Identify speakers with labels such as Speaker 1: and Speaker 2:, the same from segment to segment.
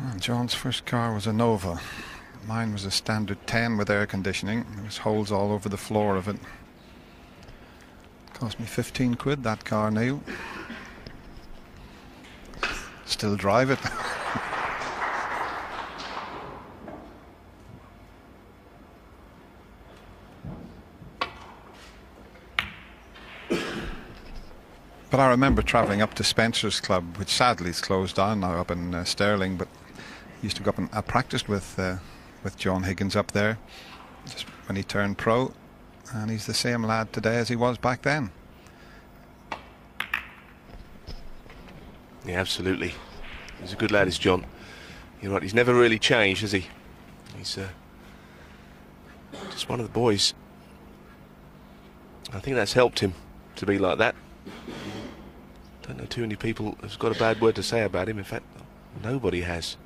Speaker 1: Well, John's first car was a Nova. Mine was a standard 10 with air conditioning. There was holes all over the floor of it. Cost me 15 quid, that car, Neil. Still drive it. But I remember travelling up to Spencer's Club, which sadly is closed down now up in Stirling, but I used to go up and I practiced with John Higgins up there just when he turned pro, and he's the same lad today as he was back then.
Speaker 2: Yeah, absolutely. He's a good lad, is John. You're right, he's never really changed, has he? He's just one of the boys. I think that's helped him to be like that. Don't know too many people have got a bad word to say about him. In fact, nobody has.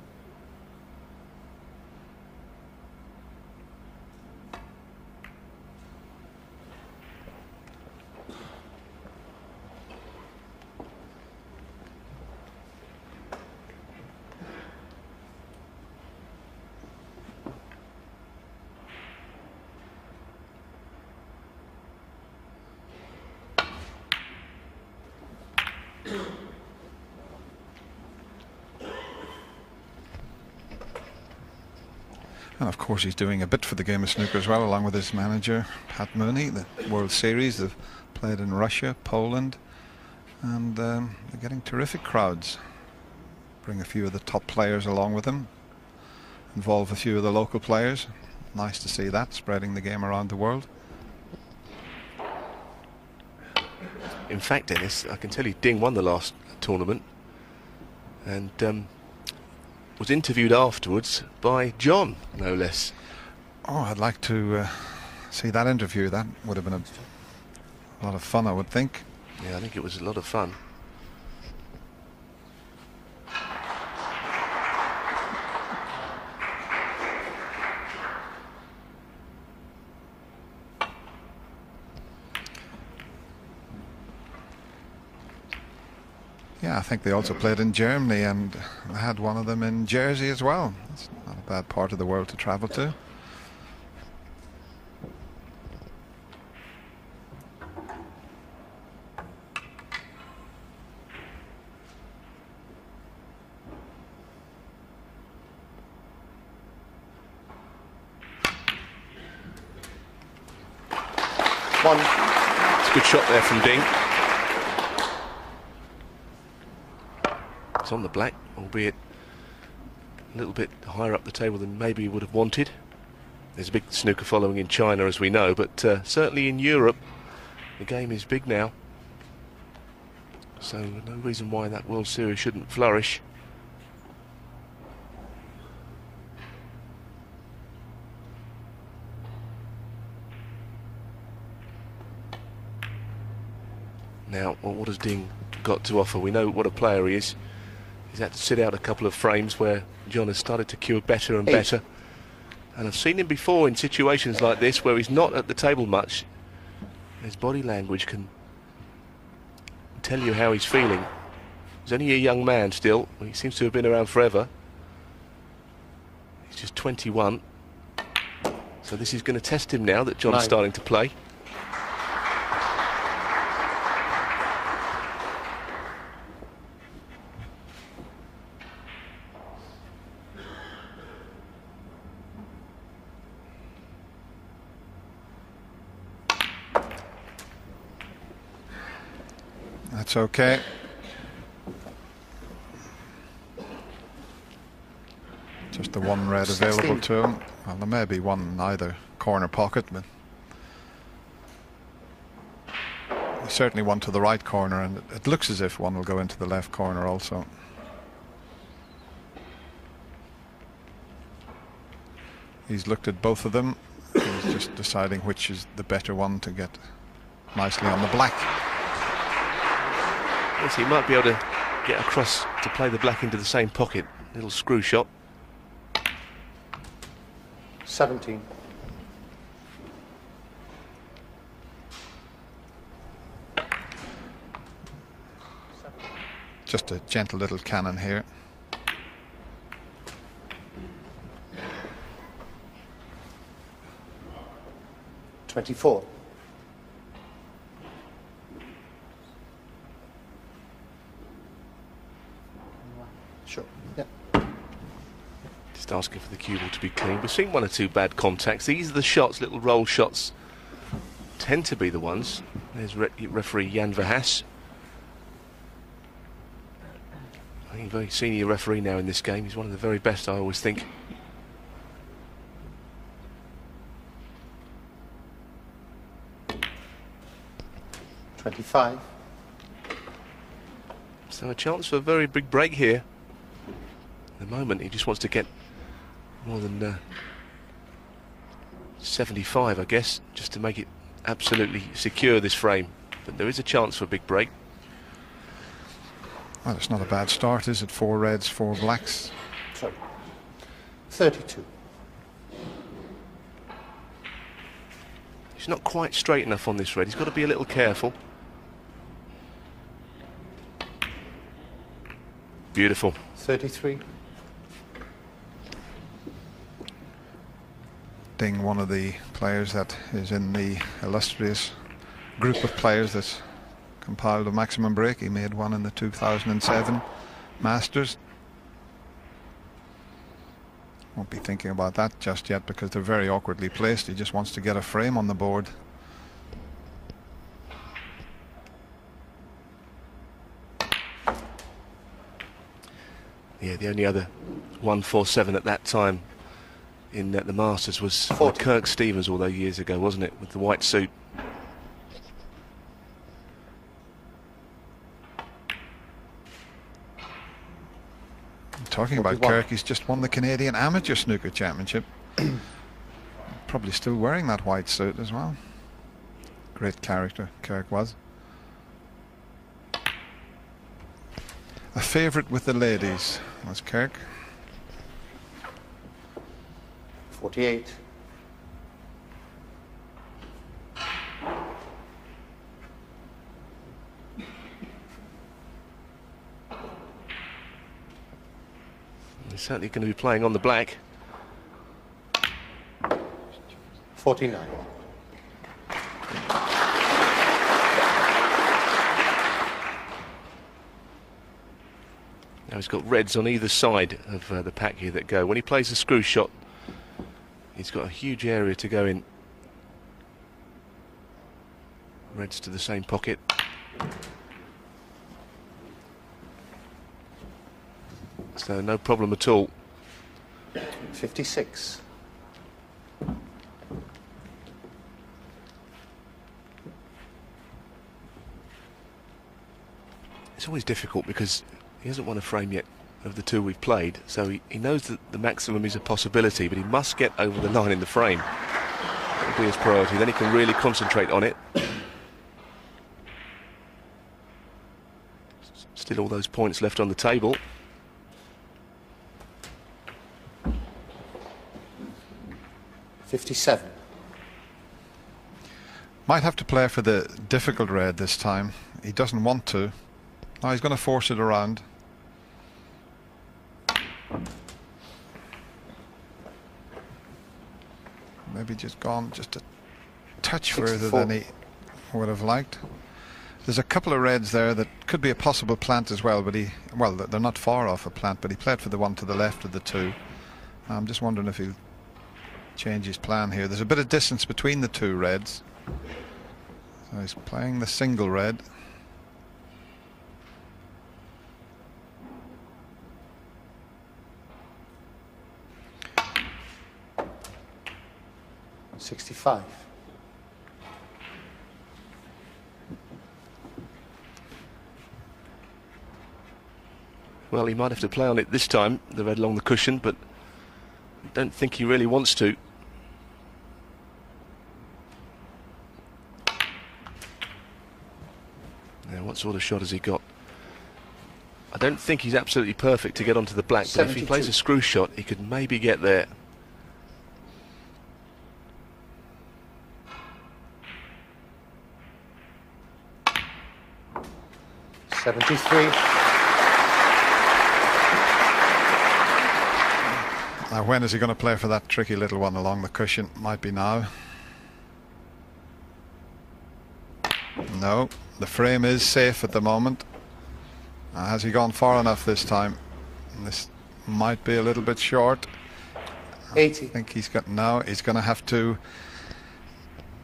Speaker 1: And of course he's doing a bit for the game of snooker as well, along with his manager Pat Mooney. The World Series, they've played in Russia, Poland, and they're getting terrific crowds. Bring a few of the top players along with them, involve a few of the local players. Nice to see that, spreading the game around the world.
Speaker 2: In fact, Dennis, I can tell you Ding won the last tournament and was interviewed afterwards by John, no less.
Speaker 1: Oh, I'd like to see that interview. That would have been a lot of fun, I would think.
Speaker 2: Yeah, I think it was a lot of fun.
Speaker 1: Yeah, I think they also played in Germany, and I had one of them in Jersey as well. It's not a bad part of the world to travel to.
Speaker 2: One. It's a good shot there from Ding. It's on the black, albeit a little bit higher up the table than maybe he would have wanted. There's a big snooker following in China, as we know, but certainly in Europe the game is big now, so no reason why that World Series shouldn't flourish. Now, well, what has Ding got to offer? We know what a player he is. He's had to sit out a couple of frames where John has started to cue better and better. And I've seen him before in situations like this where he's not at the table much. His body language can tell you how he's feeling. He's only a young man still. He seems to have been around forever. He's just 21. So this is going to test him now that John's starting to play.
Speaker 1: That's okay. Just the one red available to him. Well, there may be one in either corner pocket, but certainly one to the right corner, and it looks as if one will go into the left corner also. He's looked at both of them. He's just deciding which is the better one to get nicely on the black.
Speaker 2: Yes, he might be able to get across to play the black into the same pocket. Little screw shot.
Speaker 3: 17.
Speaker 1: Just a gentle little cannon here.
Speaker 3: 24. Sure. Yeah.
Speaker 2: Just asking for the cue ball to be clean. We've seen one or two bad contacts. These are the shots, little roll shots, tend to be the ones. There's referee Jan Verhaas. I think a very senior referee now in this game. He's one of the very best, I always think.
Speaker 3: $25.
Speaker 2: So a chance for a very big break here. At the moment, he just wants to get more than 75, I guess, just to make it absolutely secure, this frame. But there is a chance for a big break.
Speaker 1: Well, it's not a bad start, is it? 4 reds, 4 blacks.
Speaker 3: Sorry. 32.
Speaker 2: He's not quite straight enough on this red. He's got to be a little careful. Beautiful.
Speaker 3: 33.
Speaker 1: Ding, one of the players that is in the illustrious group of players that's compiled a maximum break. He made one in the 2007 Masters. Won't be thinking about that just yet because they're very awkwardly placed. He just wants to get a frame on the board.
Speaker 2: Yeah, the only other 147 at that time in the Masters was
Speaker 3: 40.
Speaker 2: Kirk Stevens, all those years ago, wasn't it, with the white suit.
Speaker 1: Talking about Kirk, he's just won the Canadian Amateur Snooker Championship. Probably still wearing that white suit as well. Great character, Kirk was. A favourite with the ladies was Kirk.
Speaker 3: 48.
Speaker 2: He's certainly going to be playing on the black.
Speaker 3: 49.
Speaker 2: Now he's got reds on either side of the pack here that go. When he plays a screw shot, he's got a huge area to go in. Reds to the same pocket. So no problem at all.
Speaker 3: 56.
Speaker 2: It's always difficult because he hasn't won a frame yet of the two we've played, so he knows that the maximum is a possibility, but he must get over the line in the frame. That'll be his priority, then he can really concentrate on it. Still all those points left on the table.
Speaker 3: $57.
Speaker 1: Might have to play for the difficult red this time. He doesn't want to. Now he's going to force it around. Maybe just gone just a touch
Speaker 3: 64.
Speaker 1: further than he would have liked. There's a couple of reds there that could be a possible plant as well, but well, they're not far off a plant, but he played for the one to the left of the two. I'm just wondering if he'll change his plan here. There's a bit of distance between the two reds. So he's playing the single red.
Speaker 3: $65.
Speaker 2: Well, he might have to play on it this time, the red along the cushion, but I don't think he really wants to. Now, what sort of shot has he got? I don't think he's absolutely perfect to get onto the black, but if he plays a screw shot, he could maybe get there.
Speaker 3: $73.
Speaker 1: Now when is he going to play for that tricky little one along the cushion? Might be now. No, the frame is safe at the moment. Has he gone far enough this time? This might be a little bit short.
Speaker 3: 80.
Speaker 1: I think he's got now. He's going to have to.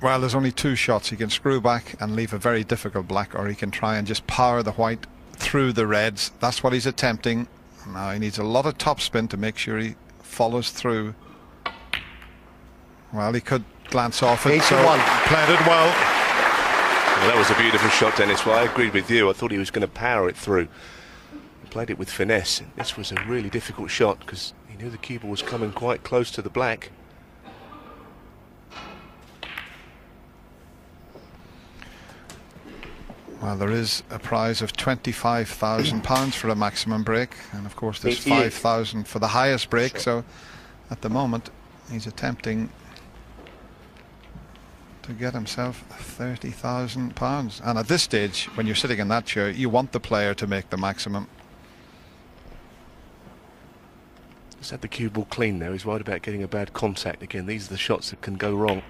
Speaker 1: Well, there's only two shots. He can screw back and leave a very difficult black, or he can try and just power the white through the reds. That's what he's attempting. Now he needs a lot of topspin to make sure he follows through. Well, he could glance off it,
Speaker 3: 81.
Speaker 1: so played it well.
Speaker 2: Well, that was a beautiful shot, Dennis. Well, I agreed with you. I thought he was going to power it through. He played it with finesse. This was a really difficult shot because he knew the cue ball was coming quite close to the black.
Speaker 1: Well, there is a prize of £25,000 for a maximum break, and of course there's
Speaker 3: 88.
Speaker 1: 5,000 for the highest break.
Speaker 3: Sure.
Speaker 1: So at the moment he's attempting to get himself £30,000, and at this stage, when you're sitting in that chair, you want the player to make the maximum.
Speaker 2: He's had the cue ball clean now. He's worried about getting a bad contact again. These are the shots that can go wrong.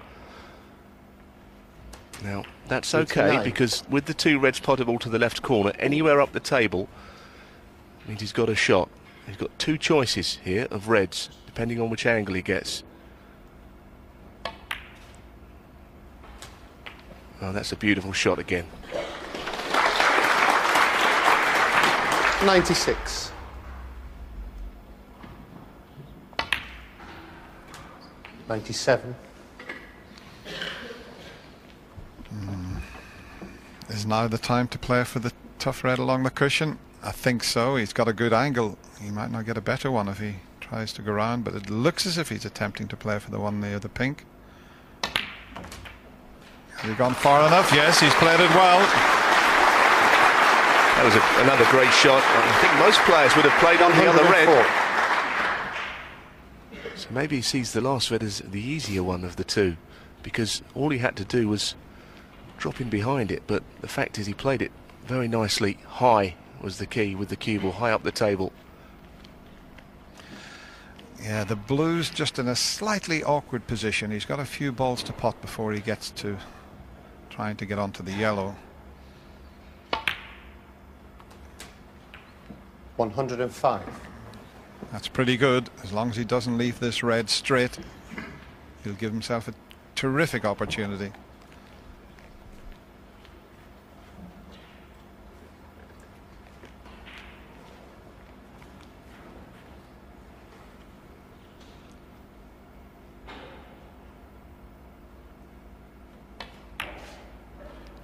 Speaker 2: Now, that's okay, because with the two reds potted all to the left corner, anywhere up the table means he's got a shot. He's got two choices here of reds, depending on which angle he gets. Oh, that's a beautiful shot again.
Speaker 3: 96. 97.
Speaker 1: Is now the time to play for the tough red along the cushion? I think so. He's got a good angle. He might not get a better one if he tries to go round, but it looks as if he's attempting to play for the one near the pink. Has he gone far enough? Yes, he's played it well.
Speaker 2: That was another great shot. I think most players would have played on the other red. So maybe he sees the last red as the easier one of the two, because all he had to do was drop in behind it, but the fact is he played it very nicely. High was the key with the cue ball, high up the table.
Speaker 1: Yeah, the blue's just in a slightly awkward position. He's got a few balls to pot before he gets to trying to get onto the yellow.
Speaker 3: 105.
Speaker 1: That's pretty good. As long as he doesn't leave this red straight, he'll give himself a terrific opportunity.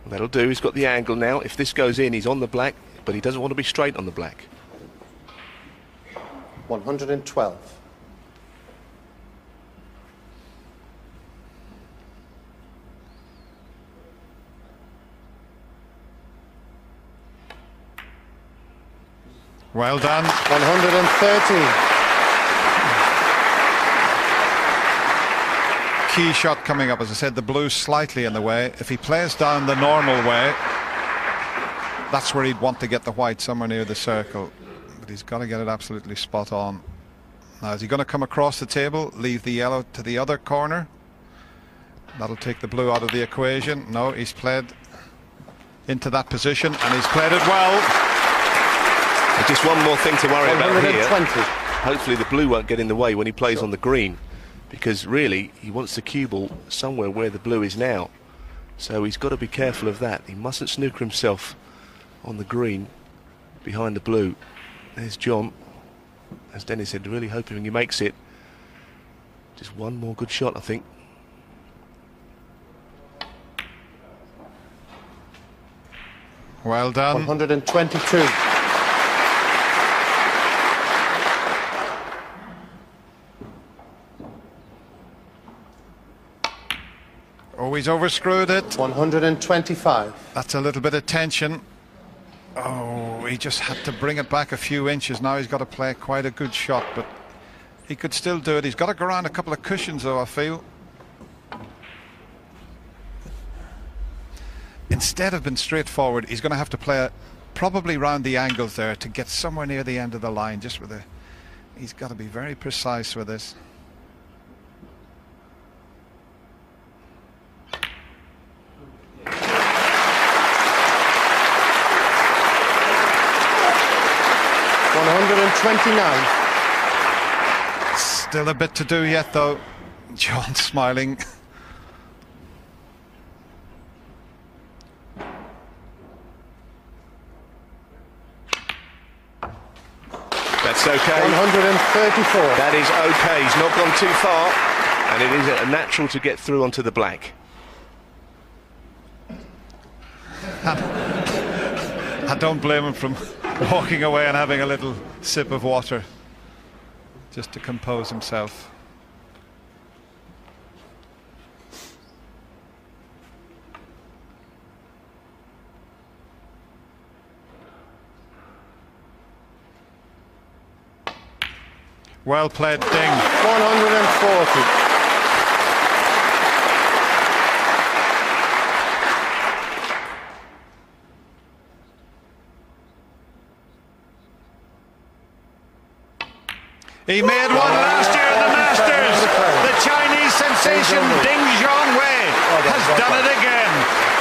Speaker 2: That'll do. He's got the angle now. If this goes in, he's on the black, but he doesn't want to be straight on the black.
Speaker 3: 112.
Speaker 1: Well done.
Speaker 3: 113.
Speaker 1: Key shot coming up. As I said, the blue's slightly in the way. If he plays down the normal way, that's where he'd want to get the white, somewhere near the circle. But he's got to get it absolutely spot on. Now, is he going to come across the table, leave the yellow to the other corner? That'll take the blue out of the equation. No, he's played into that position, and he's played it well.
Speaker 2: Just one more thing to worry about here.
Speaker 3: 120.
Speaker 2: Hopefully the blue won't get in the way when he plays on the green, because really he wants the cue ball somewhere where the blue is now. So he's got to be careful of that. He mustn't snooker himself on the green behind the blue. There's John, as Dennis said, really hoping he makes it. Just one more good shot, I think.
Speaker 1: Well done.
Speaker 3: 122.
Speaker 1: Oh, he's overscrewed it.
Speaker 3: 125.
Speaker 1: That's a little bit of tension. Oh, he just had to bring it back a few inches. Now he's got to play quite a good shot, but he could still do it. He's got to go around a couple of cushions, though, I feel. Instead of being straightforward, he's going to have to play probably round the angles there to get somewhere near the end of the line. Just with he's got to be very precise with this.
Speaker 3: 129.
Speaker 1: Still a bit to do yet, though. John smiling.
Speaker 2: That's okay.
Speaker 3: 134.
Speaker 2: That is okay. He's not gone too far, and it is a natural to get through onto the black.
Speaker 1: I don't blame him from walking away and having a little sip of water just to compose himself. Well played, Ding.
Speaker 3: 140.
Speaker 1: He made one last year at the Masters. The Chinese sensation Ding Junhui has done it again.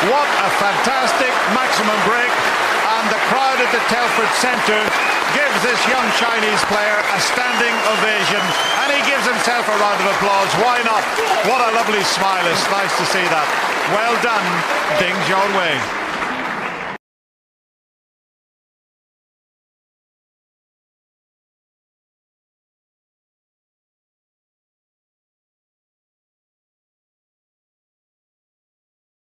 Speaker 1: What a fantastic maximum break. And the crowd at the Telford Centre gives this young Chinese player a standing ovation. And he gives himself a round of applause. Why not? What a lovely smile. It's nice to see that. Well done, Ding Junhui.